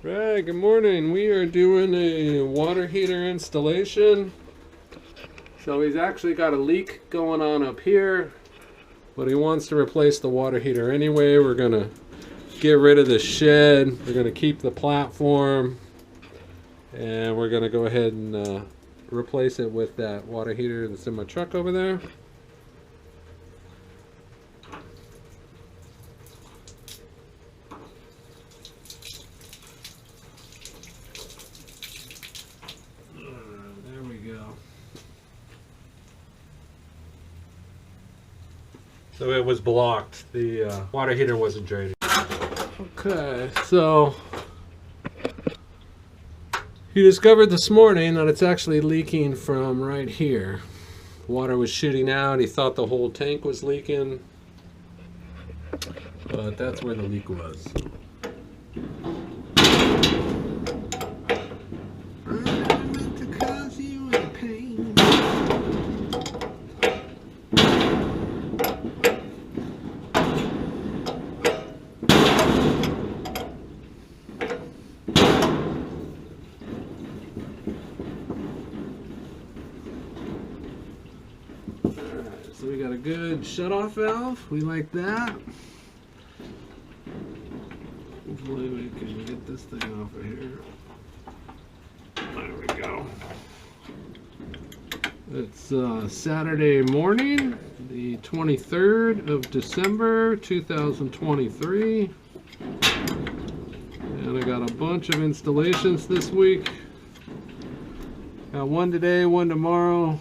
Right, good morning. We are doing a water heater installation. So he's actually got a leak going on up here, but he wants to replace the water heater anyway. We're going to get rid of the shed. We're going to keep the platform, and we're going to go ahead and replace it with that water heater that's in my truck over there. There we go. So it was blocked. The water heater wasn't draining. Okay, so he discovered this morning that it's actually leaking from right here. Water was shooting out. He thought the whole tank was leaking, but that's where the leak was. So we got a good shut-off valve. We like that. Hopefully we can get this thing off of here. There we go. It's Saturday morning, the 23rd of December, 2023. And I got a bunch of installations this week. Got one today, one tomorrow.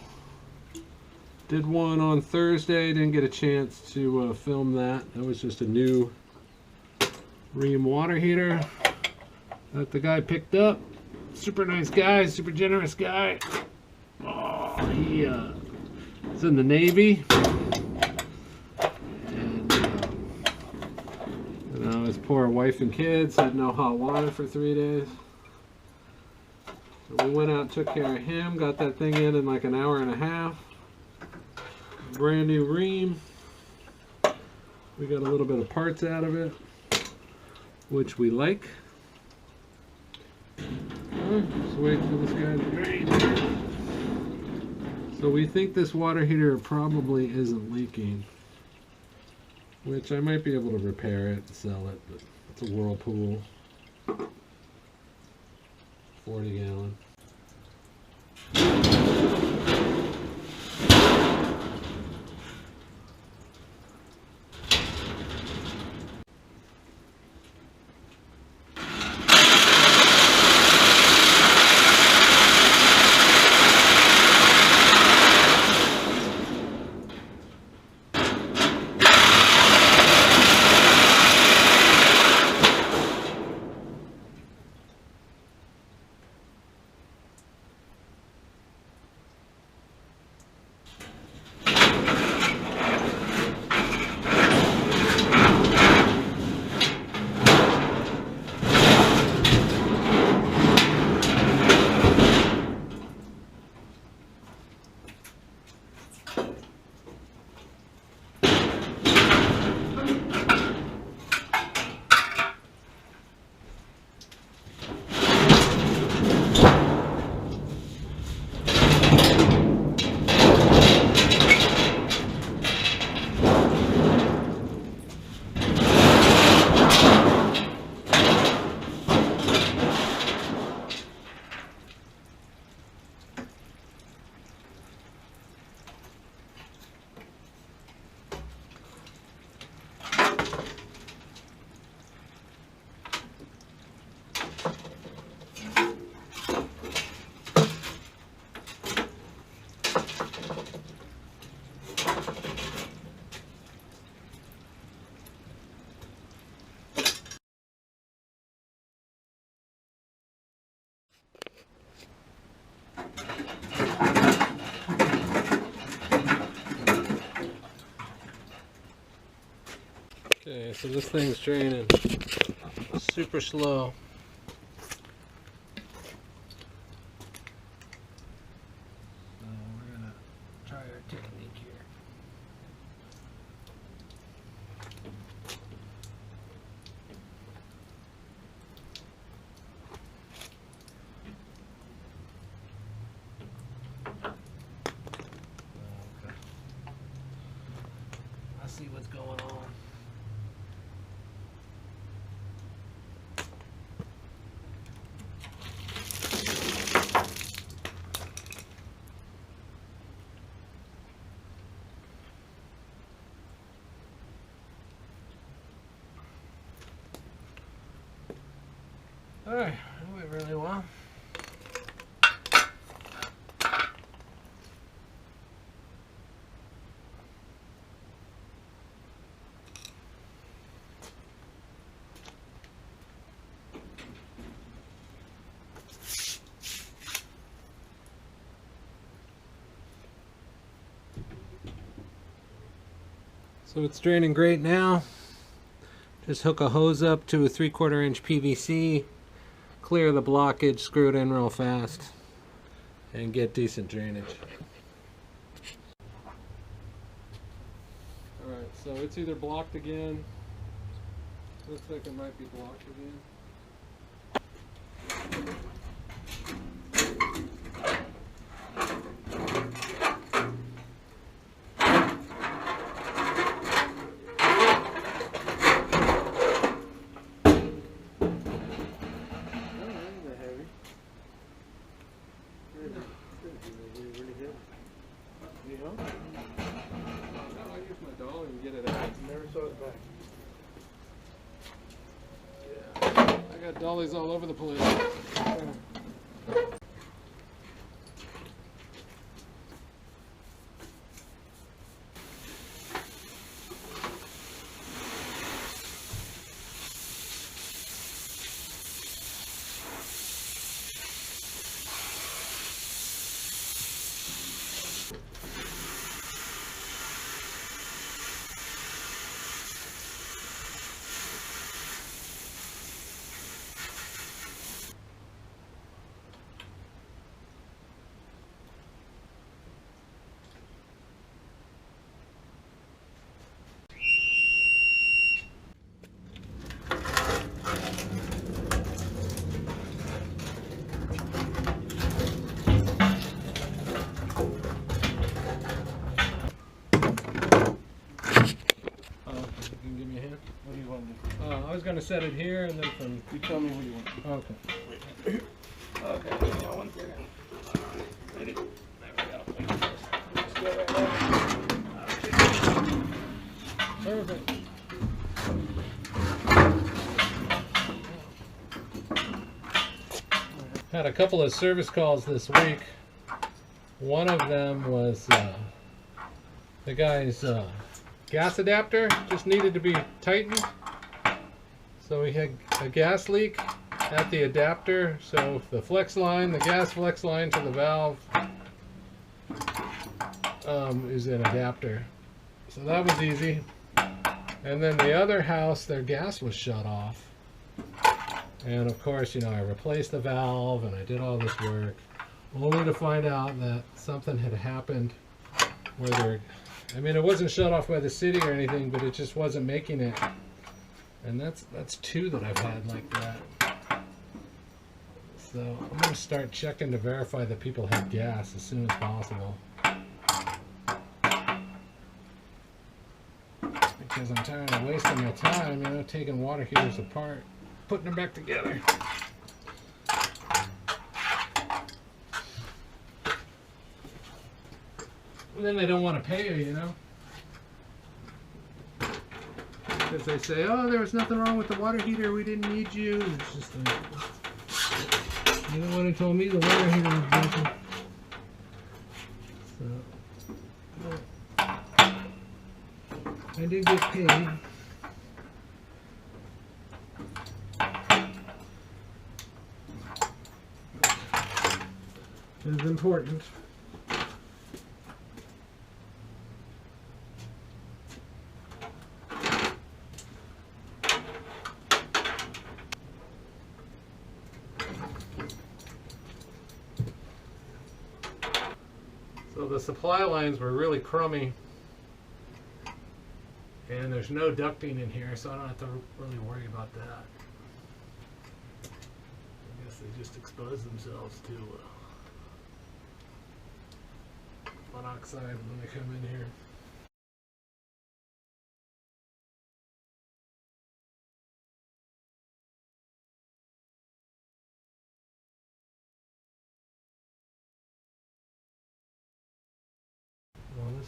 Did one on Thursday, didn't get a chance to film that. That was just a new Rheem water heater that the guy picked up. Super nice guy, super generous guy. Oh, he is in the Navy. And his poor wife and kids had no hot water for 3 days. So we went out and took care of him, got that thing in like an hour and a half. Brand new Rheem. We got a little bit of parts out of it, which we like. Just wait for this guy to drain. So we think this water heater probably isn't leaking, which I might be able to repair it and sell it, but it's a Whirlpool 40 gallon. Okay, so this thing's draining super slow. So we're gonna try our technique here. see what's going on. Alright, that went really well. So it's draining great now. Just hook a hose up to a 3/4 inch PVC, clear the blockage, screw it in real fast, and get decent drainage. Alright, so it's either blocked again. Looks like it might be blocked again. I got dollies all over the place. I was going to set it here and then from... You tell me what you want. Okay. Okay, hang on 1 second. Ready? There we go. Just go right there. Perfect. Had a couple of service calls this week. One of them was the guy's gas adapter just needed to be tightened. So we had a gas leak at the adapter, so the flex line, the gas flex line to the valve is an adapter. So that was easy. And then the other house, their gas was shut off. And of course, you know, I replaced the valve and I did all this work, only to find out that something had happened where they're, I mean, it wasn't shut off by the city or anything, but it just wasn't making it. And that's 2 that I've had like that. So I'm going to start checking to verify that people have gas as soon as possible. Because I'm tired of wasting my time, you know, taking water heaters apart, putting them back together. And then they don't want to pay you, you know. Because they say, oh, there was nothing wrong with the water heater, we didn't need you. It's just like, you're the one who told me the water heater was broken. So, I did get paid. It is important. So the supply lines were really crummy, and there's no ducting in here, so I don't have to really worry about that. I guess they just expose themselves to monoxide when they come in here.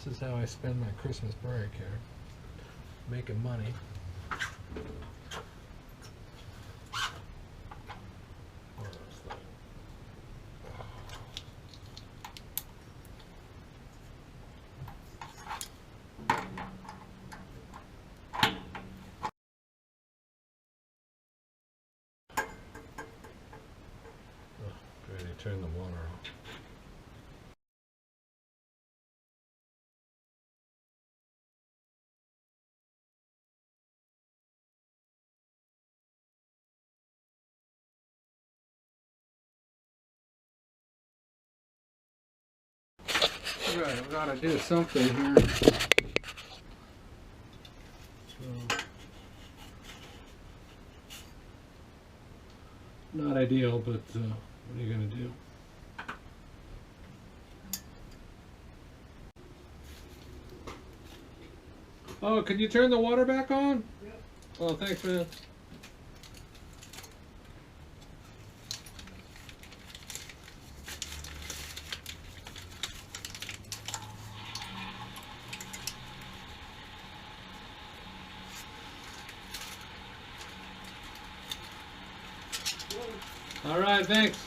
This is how I spend my Christmas break here. Making money. Turn the water off. Right, I've got to do something here. So, not ideal, but what are you going to do? Oh, can you turn the water back on? Yep. Oh, thanks, man. All right, thanks.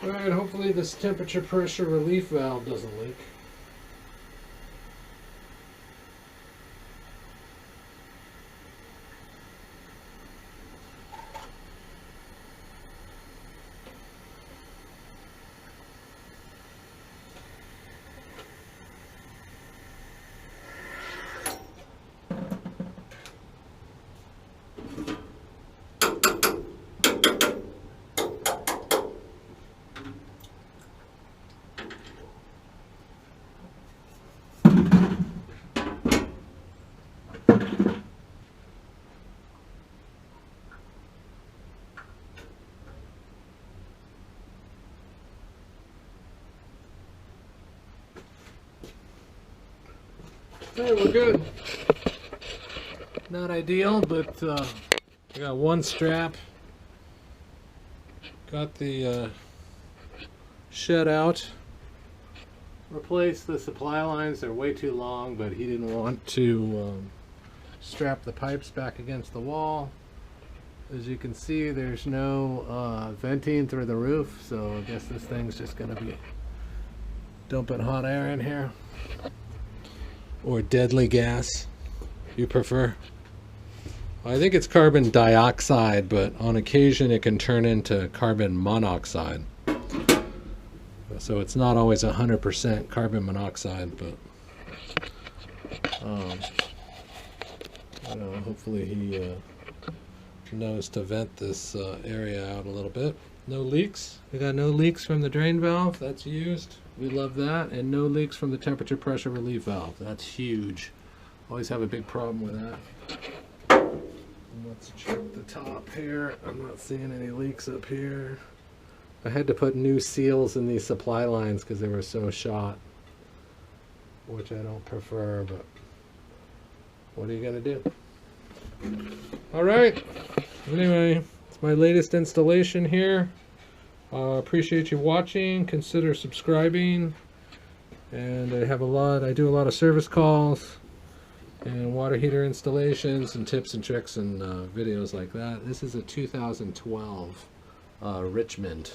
Alright, hopefully this temperature pressure relief valve doesn't leak. Hey, we're good. Not ideal, but I got one strap. Got the shed out. Replaced the supply lines. They're way too long, but he didn't want to strap the pipes back against the wall. As you can see, there's no venting through the roof, so I guess this thing's just going to be dumping hot air in here. Or deadly gas, you prefer? I think it's carbon dioxide, but on occasion it can turn into carbon monoxide. So it's not always 100% carbon monoxide, but you know, hopefully he knows to vent this area out a little bit. No leaks. We got no leaks from the drain valve. That's used. We love that. And no leaks from the temperature pressure relief valve. That's huge. Always have a big problem with that. Let's check the top here. I'm not seeing any leaks up here. I had to put new seals in these supply lines because they were so shot, which I don't prefer, but what are you gonna do? Alright, anyway, it's my latest installation here. Appreciate you watching. Consider subscribing. And I do a lot of service calls and water heater installations and tips and tricks and videos like that. This is a 2012 Richmond.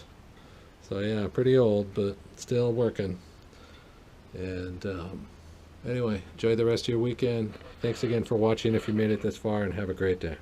So yeah, pretty old, but still working. And anyway, enjoy the rest of your weekend. Thanks again for watching if you made it this far, and have a great day.